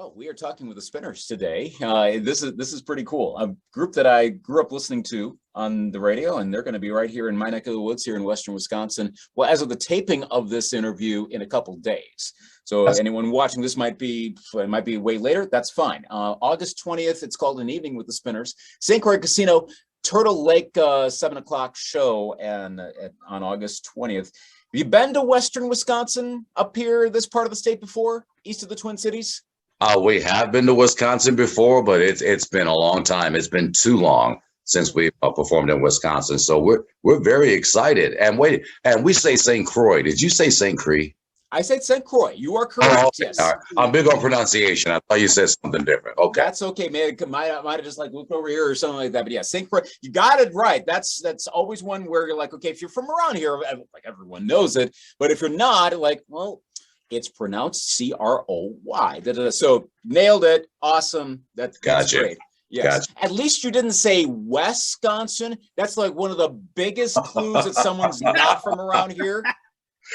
Well, we are talking with the Spinners today. This is pretty cool. A group that I grew up listening to on the radio, and they're going to be right here in my neck of the woods here in Western Wisconsin. Well, as of the taping of this interview in a couple days. So anyone watching this might be way later. That's fine. August 20th. It's called An Evening with the Spinners. St. Croix Casino, Turtle Lake, 7 o'clock show, and on August 20th. Have you been to Western Wisconsin up here, this part of the state before, east of the Twin Cities? We have been to Wisconsin before, but it's been a long time. It's been too long since we performed in Wisconsin. So we're very excited. And we say St. Croix. Did you say St. Croix? I said St. Croix. You are correct. Oh, okay. Yes. Right. I'm big on pronunciation. I thought you said something different. Okay. That's okay, man. Might have just like looked over here or something like that. But yeah, St. Croix. You got it right. That's always one where you're like, okay, if you're from around here, like everyone knows it. But if you're not, like, well, it's pronounced C-R-O-Y. So nailed it. Awesome. That's gotcha. Great. Yes. Gotcha. At least you didn't say Wisconsin. That's like one of the biggest clues that someone's not from around here.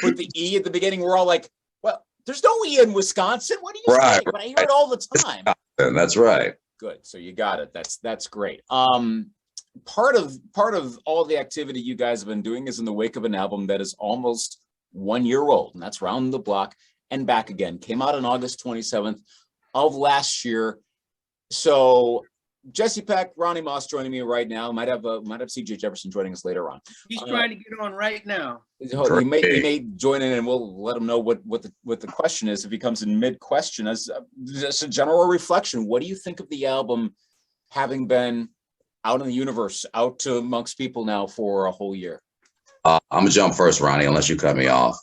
Put the E at the beginning. We're all like, well, there's no E in Wisconsin. What are you saying? But I hear it all the time. That's right. Good. So you got it. That's great. Part of all the activity you guys have been doing is in the wake of an album that is almost 1 year old, and that's Round the Block and Back Again. Came out on August 27th of last year. So Jessie Peck, Ronnie Moss joining me right now. Might have CJ Jefferson joining us later on. He's trying to get on right now. He may join in, and we'll let him know what the question is if he comes in mid question. As just a general reflection, what do you think of the album having been out in the universe, out to amongst people now for a whole year? I'm gonna jump first, Ronnie, unless you cut me off.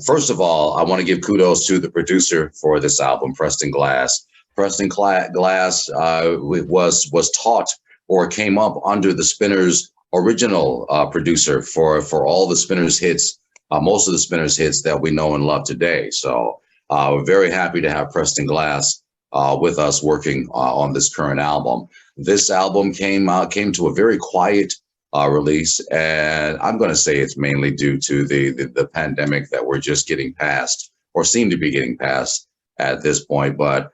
First of all, I want to give kudos to the producer for this album, Preston Glass. Preston Glass was taught or came up under the Spinners' original producer for all the Spinners hits, most of the Spinners hits that we know and love today. So we're very happy to have Preston Glass with us working on this current album. This album came to a very quiet release, and I'm going to say it's mainly due to the pandemic that we're just getting past, or seem to be getting past at this point. But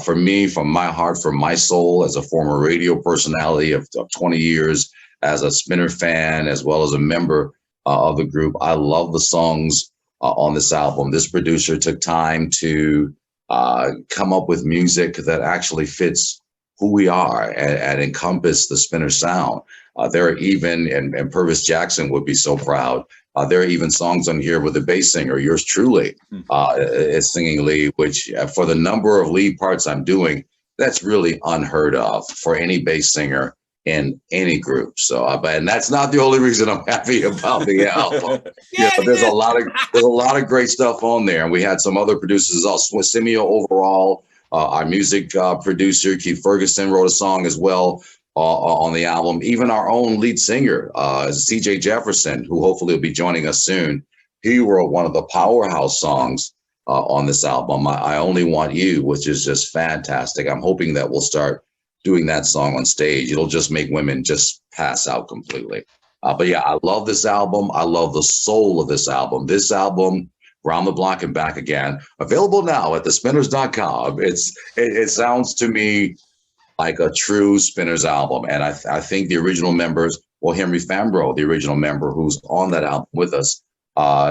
for me, from my heart, from my soul, as a former radio personality of 20 years, as a Spinner fan, as well as a member of the group, I love the songs on this album. This producer took time to come up with music that actually fits who we are and encompass the Spinner sound. There are even, and Purvis Jackson would be so proud, there are even songs on here with the bass singer, yours truly, is singing lead, which for the number of lead parts I'm doing, that's really unheard of for any bass singer in any group. So, and that's not the only reason I'm happy about the album. There's a lot of great stuff on there, and we had some other producers also. Simeo overall, our music producer Keith Ferguson wrote a song as well on the album. Even our own lead singer, CJ Jefferson, who hopefully will be joining us soon, he wrote one of the powerhouse songs on this album, I Only Want You, which is just fantastic. I'm hoping that we'll start doing that song on stage. It'll just make women just pass out completely. But yeah, I love this album. I love the soul of this album. This album, Round the Block and Back Again, available now at thespinners.com. It sounds to me like a true Spinners album. And I think the original members, well, Henry Fambro, the original member who's on that album with us,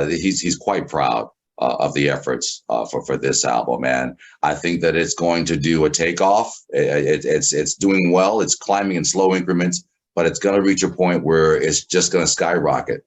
he's quite proud of the efforts for this album. And I think that it's going to do a takeoff. It's doing well. It's climbing in slow increments, but it's going to reach a point where it's just going to skyrocket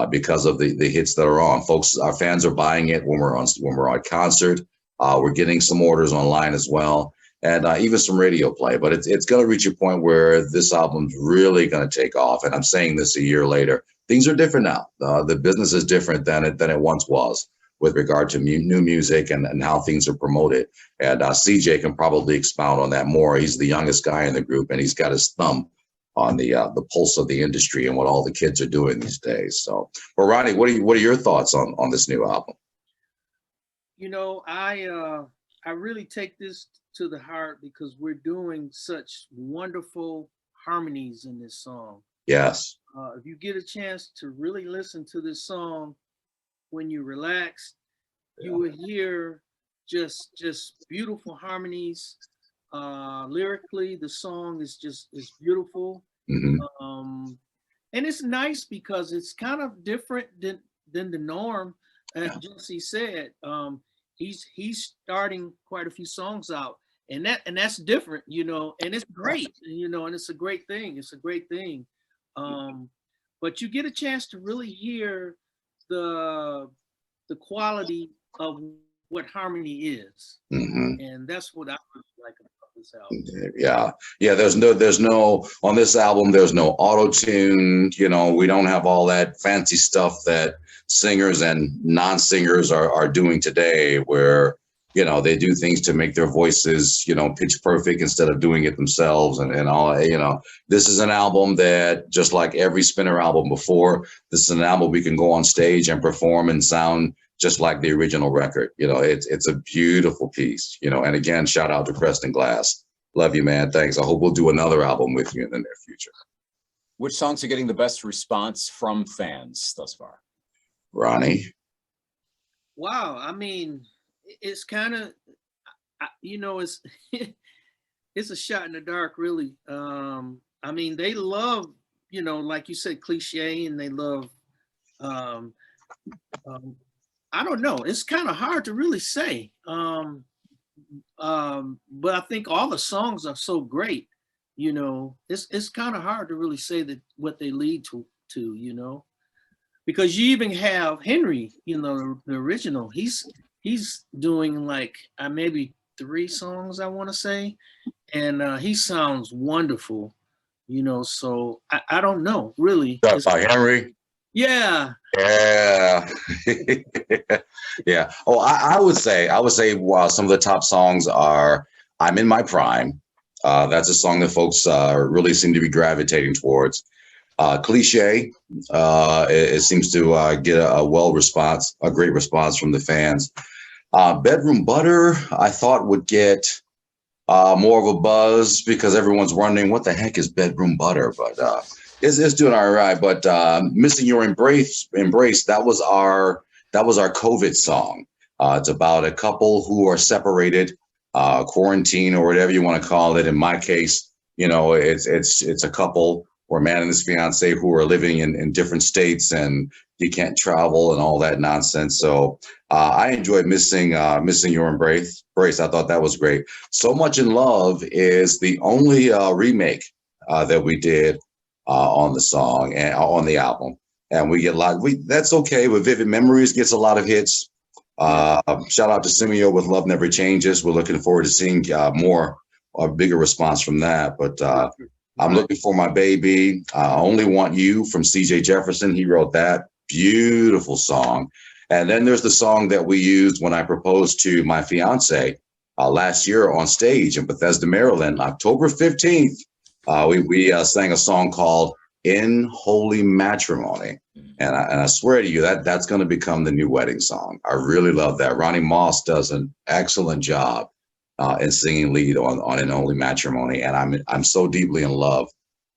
because of the hits that are on. Folks, our fans are buying it when we're on concert. We're getting some orders online as well, and even some radio play. But it's going to reach a point where this album's really going to take off. And I'm saying this a year later. Things are different now. The business is different than it once was, with regard to new music and how things are promoted. And CJ can probably expound on that more. He's the youngest guy in the group, and he's got his thumb on the pulse of the industry and what all the kids are doing these days. So, but Ronnie, what are your thoughts on this new album? You know, I really take this to the heart because we're doing such wonderful harmonies in this song. Yes. If you get a chance to really listen to this song, when you relax, you will hear just beautiful harmonies. Lyrically, the song is beautiful. And it's nice because it's kind of different than the norm. As Jesse said, he's starting quite a few songs out, and that's different, and it's great, and it's a great thing. It's a great thing. But you get a chance to really hear the quality of what harmony is, and that's what I really like about this album. Yeah. There's no on this album. There's no auto tune. We don't have all that fancy stuff that singers and non-singers are doing today, where they do things to make their voices pitch perfect instead of doing it themselves and all. This is an album that, just like every Spinner album before, this is an album we can go on stage and perform and sound just like the original record. It's a beautiful piece. And again, shout out to Preston Glass. Love you, man. Thanks. I hope we'll do another album with you in the near future. Which songs are getting the best response from fans thus far? Ronnie? Wow. I mean, it's kind of, it's it's a shot in the dark, really. I mean, they love, like you said, cliche, and they love, I don't know. It's kind of hard to really say. But I think all the songs are so great, it's kind of hard to really say that what they lead to, because you even have Henry, the original, he's doing like maybe 3 songs, I want to say, and he sounds wonderful, so I don't know, really. That's by Henry. Yeah. Yeah. Oh, I would say some of the top songs are "I'm in My Prime." That's a song that folks really seem to be gravitating towards. "Cliche," it seems to get a great response from the fans. "Bedroom Butter," I thought would get more of a buzz because everyone's wondering what the heck is bedroom butter, but it's doing all right. But "Missing Your Embrace," that was our COVID song. It's about a couple who are separated, quarantine or whatever you want to call it. In my case, it's a couple, or a man and his fiance, who are living in different states, and you can't travel and all that nonsense. So I enjoyed missing Your Embrace. I thought that was great. "So Much in Love" is the only remake that we did on the song and on the album, and we get a lot. That's okay. With "Vivid Memories" gets a lot of hits. Shout out to Simeo with "Love Never Changes." We're looking forward to seeing a bigger response from that. But "I'm Looking for My Baby," "I Only Want You" from C.J. Jefferson. He wrote that beautiful song. And then there's the song that we used when I proposed to my fiance last year on stage in Bethesda, Maryland, October 15th. We sang a song called "In Holy Matrimony." And I swear to you, that's going to become the new wedding song. I really love that. Ronnie Moss does an excellent job in singing lead on "In Holy Matrimony." And I'm so deeply in love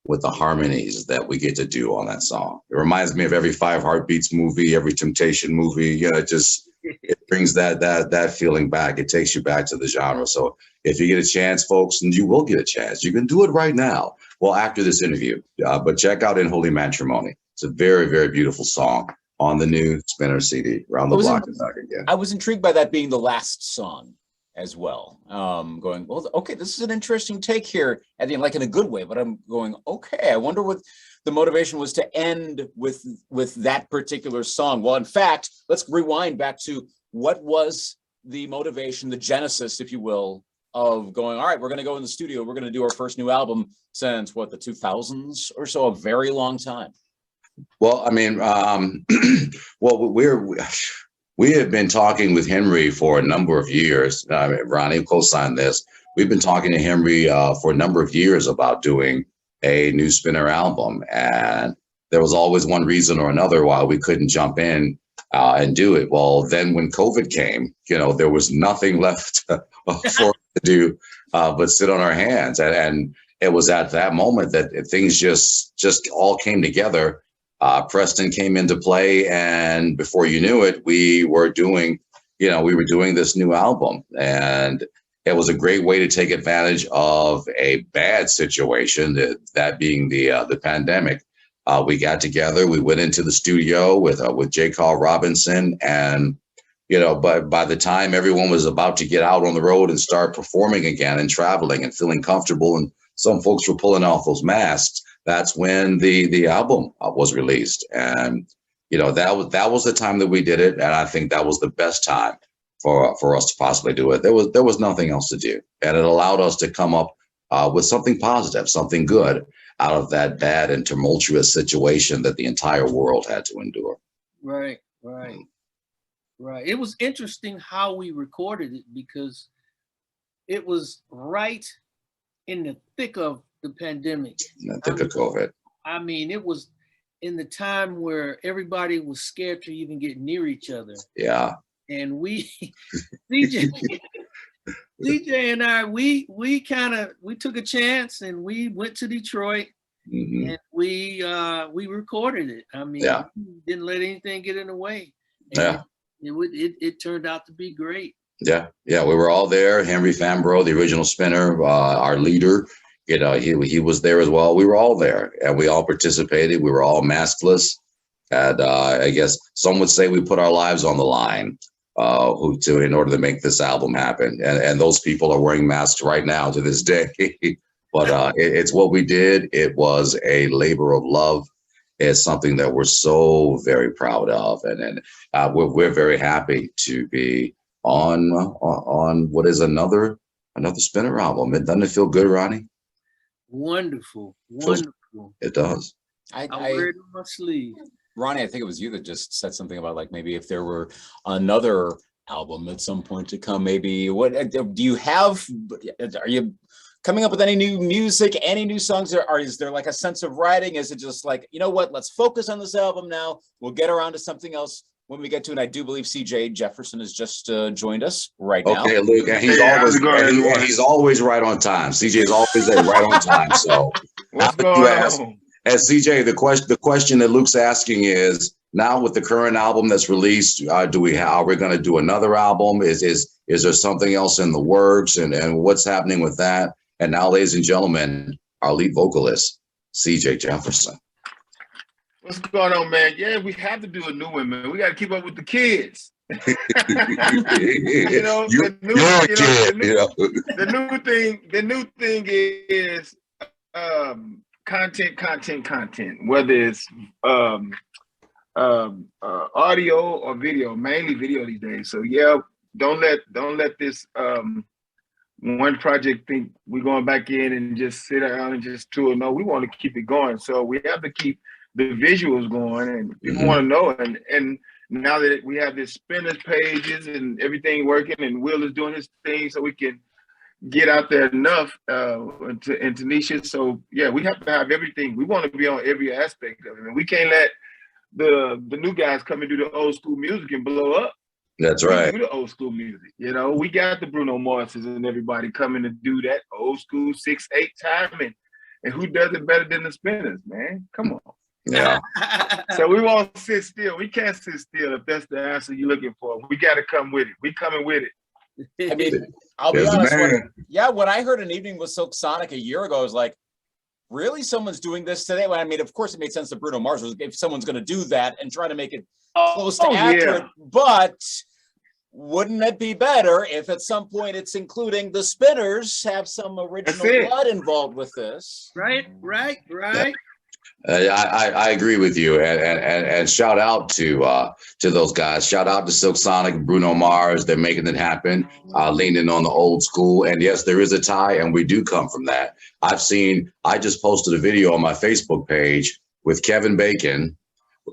with the harmonies that we get to do on that song. It reminds me of every Five Heartbeats movie, every Temptation movie. It brings that feeling back. It takes you back to the genre. So if you get a chance, folks, and you will get a chance, you can do it right now. Well, after this interview, but check out "In Holy Matrimony." It's a very, very beautiful song on the new Spinner CD, "Round the Block and Back Again." I was intrigued by that being the last song as well. Going, well, okay, this is an interesting take here at the end, like in a good way, but I'm going, okay, I wonder what the motivation was to end with that particular song. Well, in fact, let's rewind back to what was the motivation, the genesis, if you will, of going, all right, we're going to go in the studio, we're going to do our first new album since the 2000s or so, a very long time. Well, I mean, we have been talking with Henry for a number of years. Ronnie co-signed this. We've been talking to Henry for a number of years about doing a new Spinner album, and there was always one reason or another why we couldn't jump in and do it. Well, then when COVID came, there was nothing left for us to do but sit on our hands, and it was at that moment that things just all came together. Preston came into play, and before you knew it, we were doing, we were doing this new album, and it was a great way to take advantage of a bad situation, that being the pandemic. We got together, we went into the studio with J. Carl Robinson, and but by the time everyone was about to get out on the road and start performing again and traveling and feeling comfortable, and some folks were pulling off those masks, that's when the album was released. And that was the time that we did it, and I think that was the best time for us to possibly do it. There was nothing else to do, and it allowed us to come up with something positive, something good out of that bad and tumultuous situation that the entire world had to endure. Right. It was interesting how we recorded it, because it was right in the thick of the pandemic. In the thick of COVID. I mean, it was in the time where everybody was scared to even get near each other. Yeah. And we, DJ and I, we took a chance, and we went to Detroit, and we recorded it. I mean, we didn't let anything get in the way. And it turned out to be great. Yeah, we were all there. Henry Fambro, the original spinner, our leader, he was there as well. We were all there, and we all participated. We were all maskless, and I guess some would say we put our lives on the line in order to make this album happen. And those people are wearing masks right now to this day. But it's what we did. It was a labor of love. It's something that we're so very proud of, and we're very happy to be on what is another Spinner album. Doesn't it feel good, Ronnie? Wonderful. It does. I wear it on my sleeve. Ronnie, I think it was you that just said something about, like, maybe if there were another album at some point to come, maybe what do you have? Are you coming up with any new music, any new songs, or is there like a sense of writing? Is it just like, you know what, let's focus on this album now, we'll get around to something else when we get to it? I do believe CJ Jefferson has just joined us right now. Okay, Luke, and he's always right on time. CJ is always there right on time. So what's going on? As CJ, the question that Luke's asking is, now with the current album that's released, are we going to do another album? Is there something else in the works, and what's happening with that? And now, ladies and gentlemen, our lead vocalist, CJ Jefferson. What's going on, man? Yeah, we have to do a new one, man. We got to keep up with the kids. The new thing is content. Whether it's audio or video, mainly video these days. So yeah, don't let this one project think we're going back in and just sit down and just tour. No, we want to keep it going. So we have to keep the visuals going, and people want to know. And now that we have this Spinners pages and everything working, and Will is doing his thing, so we can get out there enough into niches. So yeah, we have to have everything. We want to be on every aspect of it, and we can't let the new guys come and do the old school music and blow up. That's right. We do the old school music. We got the Bruno Marses and everybody coming to do that old school 6/8 time, and who does it better than the Spinners, man? Come on. Yeah. So we won't sit still. We can't sit still if that's the answer you're looking for. We got to come with it. We coming with it. I mean, I'll be honest. When I heard An Evening with Silk Sonic a year ago, I was like, really? Someone's doing this today? Well, I mean, of course, it made sense that Bruno Mars was, if someone's going to do that and try to make it close to accurate, but wouldn't it be better if at some point it's including the Spinners, have some original blood involved with this? Right. I agree with you, and shout out to those guys. Shout out to Silk Sonic, Bruno Mars. They're making it happen, leaning on the old school. And yes, there is a tie, and we do come from that. I just posted a video on my Facebook page with Kevin Bacon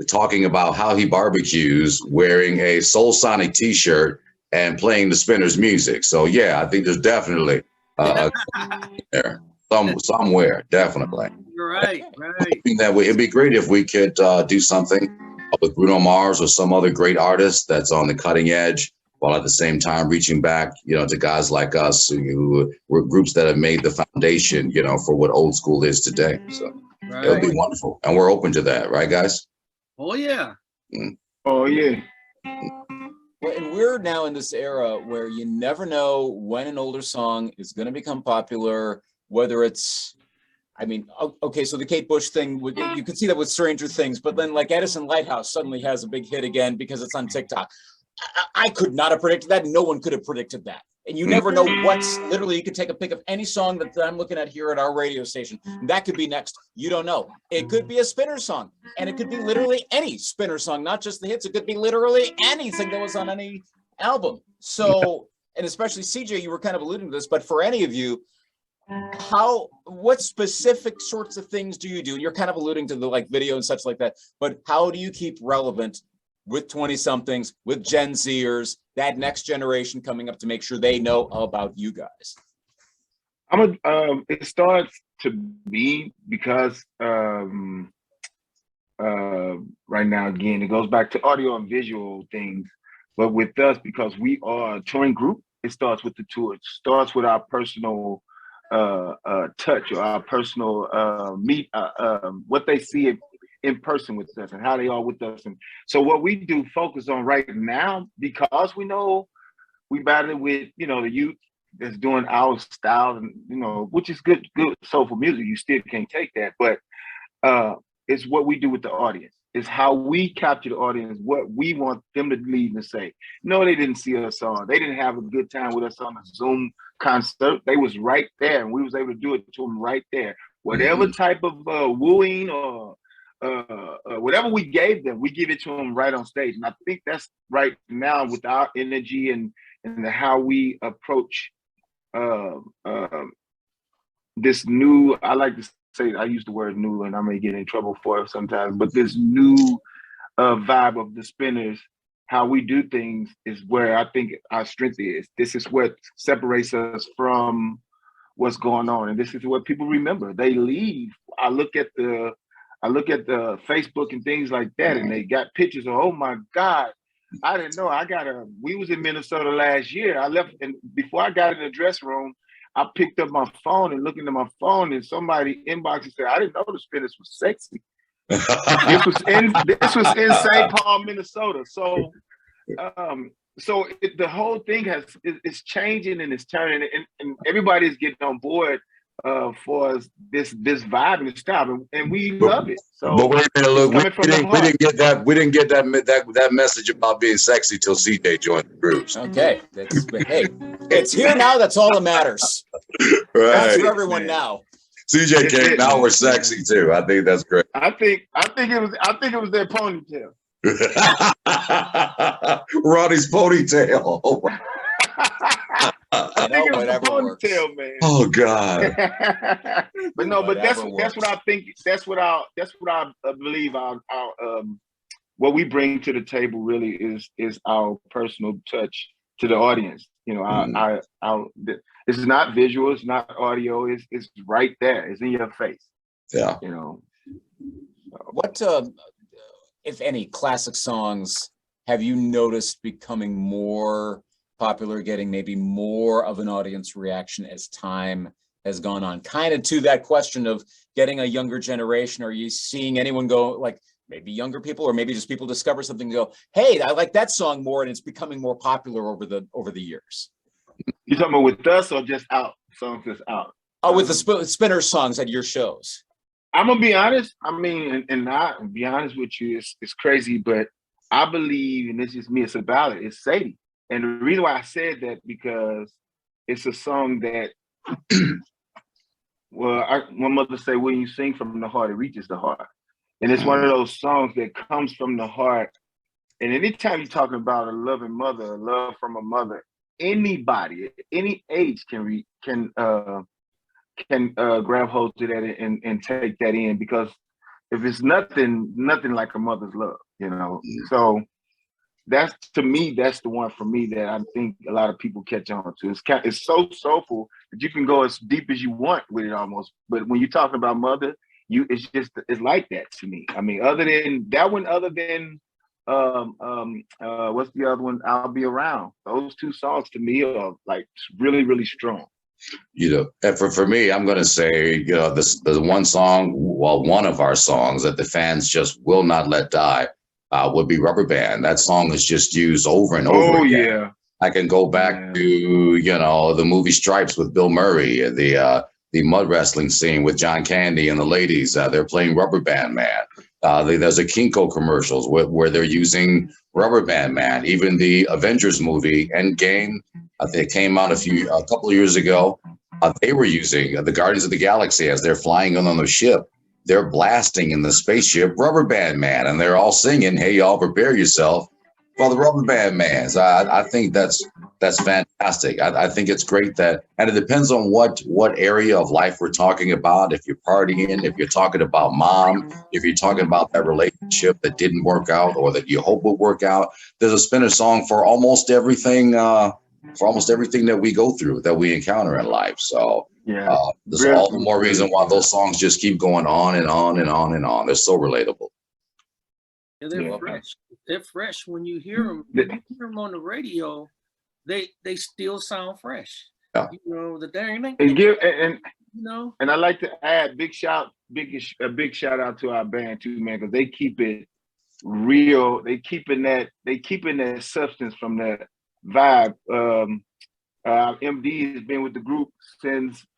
talking about how he barbecues wearing a Soul Sonic t-shirt and playing the Spinners music. So yeah, I think there's definitely there somewhere, definitely. Right. It'd be great if we could do something with Bruno Mars or some other great artist that's on the cutting edge, while at the same time reaching back, to guys like us who were groups that have made the foundation, for what old school is today. So it would be wonderful, and we're open to that, right, guys? Oh yeah. Oh yeah. Well, and we're now in this era where you never know when an older song is going to become popular, whether it's, I mean, okay, so the Kate Bush thing, you could see that with Stranger Things, but then like Edison Lighthouse suddenly has a big hit again because it's on TikTok. I could not have predicted that. No one could have predicted that. And you never know what's literally, you could take a pick of any song that I'm looking at here at our radio station. That could be next. You don't know. It could be a Spinner song, and it could be literally any Spinner song, not just the hits. It could be literally anything that was on any album. So, and especially CJ, you were kind of alluding to this, but for any of you, what specific sorts of things do you do? And you're kind of alluding to the like video and such like that, but how do you keep relevant with 20 somethings, with Gen Zers, that next generation coming up to make sure they know about you guys? It starts to be because right now, again, it goes back to audio and visual things, but with us, because we are a touring group, it starts with the tour. It starts with our personal touch, or our personal what they see in person with us and how they are with us. And so what we do focus on right now, because we know we battle with, you know, the youth that's doing our style, and, you know, which is good soulful music. You still can't take that, but it's what we do with the audience. It's how we capture the audience, what we want them to leave and say. No, they didn't see us on. They didn't have a good time with us on a Zoom concert. They was right there, and we was able to do it to them right there. Whatever type of wooing or whatever we gave them, we give it to them right on stage. And I think that's right now with our energy and how we approach this new, I like to say, I use the word new and I may get in trouble for it sometimes, but this new vibe of the Spinners, how we do things is where I think our strength is. This is what separates us from what's going on. And this is what people remember. They leave. I look at the Facebook and things like that, and they got pictures of, oh my God, I didn't know. We was in Minnesota last year. I left, and before I got in the dressing room, I picked up my phone and looked into my phone, and somebody inboxed and said, I didn't know the Spinners was sexy. This was in St. Paul, Minnesota. So the whole thing is changing and it's turning, and everybody's getting on board for this vibe and this style, and we love it. So, but wait a minute, look, we didn't get that message about being sexy till CJ joined the groups. Okay, hey, it's here now. That's all that matters. Right, that's for everyone now. CJ came. Now we're sexy too. I think that's great. I think it was their ponytail. Ronnie's ponytail. I think it was a ponytail, man. Oh God! But no, but that's what I think. That's what I believe. Our what we bring to the table really is our personal touch to the audience. You know, it's not visual, it's not audio. It's right there. It's in your face. Yeah. You know. What, if any, classic songs have you noticed becoming more popular, getting maybe more of an audience reaction as time has gone on? Kind of to that question of getting a younger generation. Are you seeing anyone go, like maybe younger people, or maybe just people discover something and go, hey, I like that song more, and it's becoming more popular over the years? You talking about with us or just songs that's out? Oh, with the Spinner songs at your shows. I'm gonna be honest. I mean, and I'll be honest with you, it's crazy, but I believe, and it's just me, it's a ballad. It's Sadie. And the reason why I said that, because it's a song that, well, my mother say, when you sing from the heart, it reaches the heart. And it's one of those songs that comes from the heart. And anytime you're talking about a loving mother, a love from a mother, anybody at any age can grab hold to that and take that in, because if it's nothing like a mother's love, you know. So that's, to me, that's the one for me that I think a lot of people catch on to. It's so soulful that you can go as deep as you want with it almost. But when you're talking about mother, it's like that to me. I mean, other than that one, other than what's the other one? I'll Be Around. Those two songs to me are like really, really strong. You know, and for me, I'm going to say, you know, the one song, well, one of our songs that the fans just will not let die would be Rubber Band. That song is just used over and over again. Yeah. I can go back to, the movie Stripes with Bill Murray, the mud wrestling scene with John Candy and the ladies. They're playing Rubber Band Man. There's a Kinko commercials where they're using Rubber Band Man. Even the Avengers movie Endgame, it came out a couple of years ago. They were using the Guardians of the Galaxy as they're flying on the ship. They're blasting in the spaceship Rubber Band Man, and they're all singing, "Hey, y'all, prepare yourself for the Rubber Band Man." So I think that's fantastic. I think it's great and it depends on what area of life we're talking about. If you're partying, if you're talking about mom, if you're talking about that relationship that didn't work out or that you hope will work out, there's a Spinner song for almost everything. That we go through, that we encounter in life. So there's all the more reason why those songs just keep going on and on and on and on. They're so relatable. Yeah, they're fresh. They're fresh when you hear them. When you hear them on the radio, they still sound fresh. Yeah. The dang thing. And I like to add a big shout out to our band too, man, because they keep it real. They keeping that substance from that vibe. MD has been with the group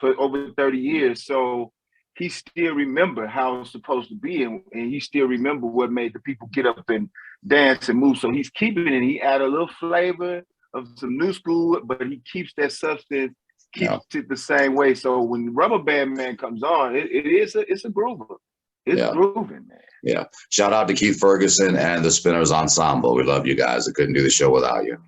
for over 30 years, so he still remember how it's supposed to be, and he still remember what made the people get up and dance and move. So he's keeping it. He add a little flavor of some new school, but he keeps that substance, keeps it the same way. So when Rubber Band Man comes on, it's a groover. It's grooving, man. Yeah. Shout out to Keith Ferguson and the Spinners Ensemble. We love you guys. I couldn't do the show without you.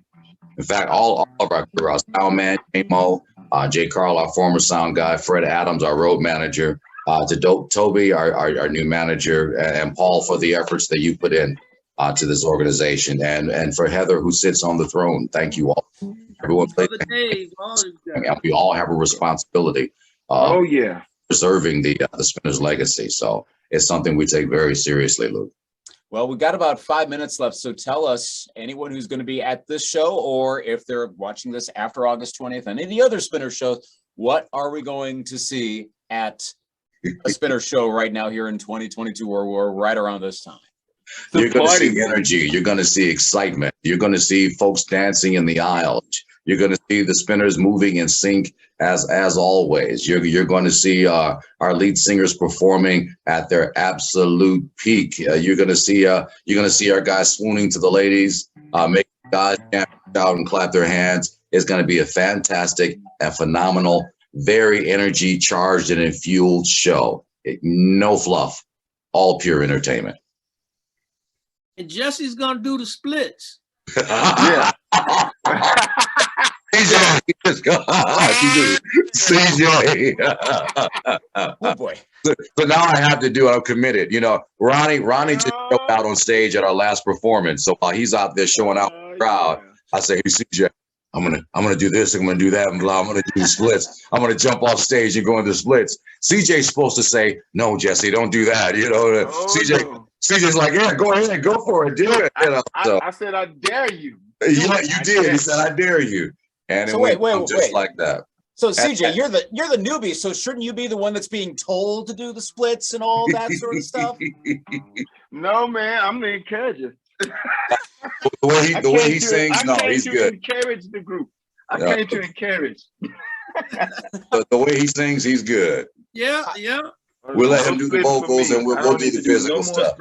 In fact, all of our crew, our sound man, J-Mo, Jay Carl, our former sound guy, Fred Adams, our road manager, to Toby, our new manager, and Paul for the efforts that you put in to this organization, and for Heather, who sits on the throne. Thank you all. Everyone, we all have a responsibility. Preserving the Spinners legacy. So it's something we take very seriously, Luke. Well, we've got about 5 minutes left, so tell us, anyone who's going to be at this show, or if they're watching this after August 20th and any other Spinner shows, what are we going to see at a Spinner show right now here in 2022, or we're right around this time? You're going to see energy. You're going to see excitement. You're going to see folks dancing in the aisles. You're going to see the Spinners moving in sync as always. You're going to see our lead singers performing at their absolute peak. You're going to see our guys swooning to the ladies, making guys shout and clap their hands. It's going to be a fantastic and phenomenal, very energy charged and infueled show. No fluff, all pure entertainment. And Jesse's going to do the splits. Yeah. Oh boy. So now I have to do it. I'm committed. Ronnie just jumped out on stage at our last performance. So while he's out there showing out the crowd, I say, "Hey, CJ, I'm gonna do this. I'm gonna do that, and blah. I'm gonna do the splits. I'm gonna jump off stage and go into the splits." CJ's supposed to say, "No, Jesse, don't do that." CJ's like, "Yeah, go ahead, go for it, do it." I said, "I dare you." Yeah, you did. He said, "I dare you." And so wait, just like that. So CJ, you're the newbie, so shouldn't you be the one that's being told to do the splits and all that sort of stuff? No, man, I'm the encourager. the way he sings, no, he's good. Encourage the group. I came to encourage. The way he sings, he's good. Yeah. We'll let him do the vocals, and we'll do the physical stuff.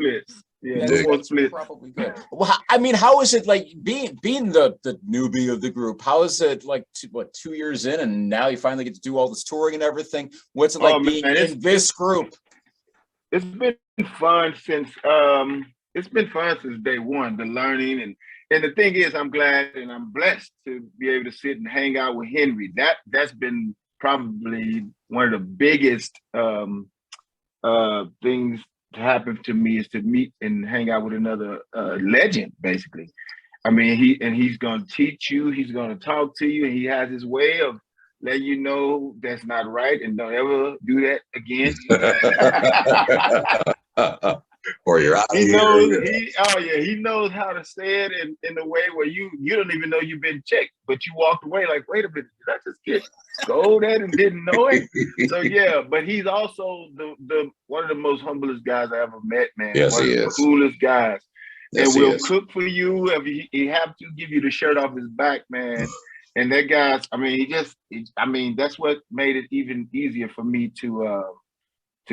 Yeah, that's probably good. Well, I mean, how is it like being the newbie of the group? How is it like 2 years in, and now you finally get to do all this touring and everything? What's it like being in this group? It's been fun since day one. The learning and the thing is, I'm glad and I'm blessed to be able to sit and hang out with Henry. That's been probably one of the biggest things to happen to me, is to meet and hang out with another legend, basically. I mean, he's going to teach you, he's going to talk to you, and he has his way of letting you know that's not right and don't ever do that again. Or you're out he here. knows, he knows how to say it in a way where you don't even know you've been checked, but you walked away like, wait a minute, did I just get scolded and didn't know it? So yeah, but he's also the one of the most humblest guys I ever met, man. Yes, one he of is. the coolest guys. Yes, and he will is. cook for you. If he have to give you the shirt off his back, man. And that guy's, I mean, that's what made it even easier for me to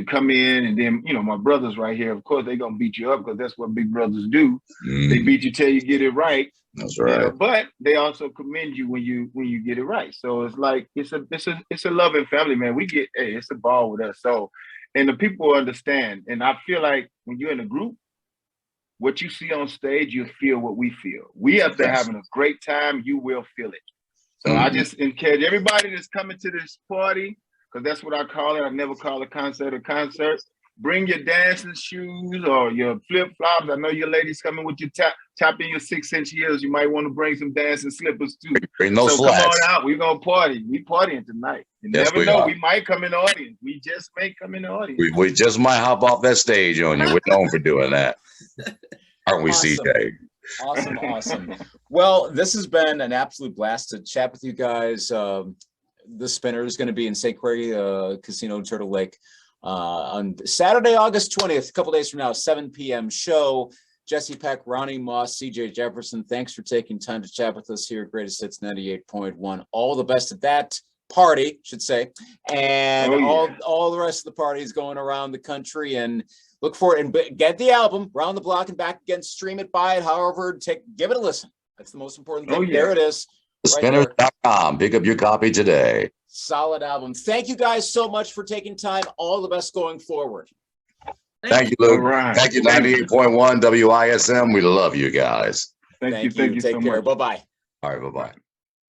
come in. And then, you know, my brothers right here, of course, they're gonna beat you up because that's what big brothers do. They beat you till you get it right. That's right. You know, but they also commend you when you get it right. So it's like it's a loving family, man. It's a ball with us. So, and the people understand. And I feel like when you're in a group, what you see on stage, you feel what we feel. We up there having a great time, you will feel it. So I just encourage everybody that's coming to this party, because that's what I call it. I never call a concert a concert. Bring your dancing shoes or your flip-flops. I know your ladies coming with your tapping your 6-inch heels. You might want to bring some dancing slippers too. Bring those so slacks. Come on out. We're going to party. We partying tonight. You never know. We might come in the audience. We just may come in the audience. We just might hop off that stage on you. We're known for doing that. Aren't we, Awesome. CJ? Awesome. Well, this has been an absolute blast to chat with you guys. The Spinner is going to be in St. Croix Casino in Turtle Lake on Saturday, August 20th, a couple days from now, 7 p.m. show. Jessie Peck, Ronnie Moss, CJ Jefferson, thanks for taking time to chat with us here at Greatest Hits 98.1. All the best at that party, should say, and all the rest of the parties going around the country. And look for it and get the album Round the Block and Back Again. Stream it, buy it, however, give it a listen. That's the most important thing. There it is. Spinners.com. Pick up your copy today. Solid album. Thank you guys so much for taking time. All the best going forward. Thank you, Luke. Thank you, 98.1 WISM. We love you guys. Thank you. Take care. So much. Bye-bye. All right, bye-bye.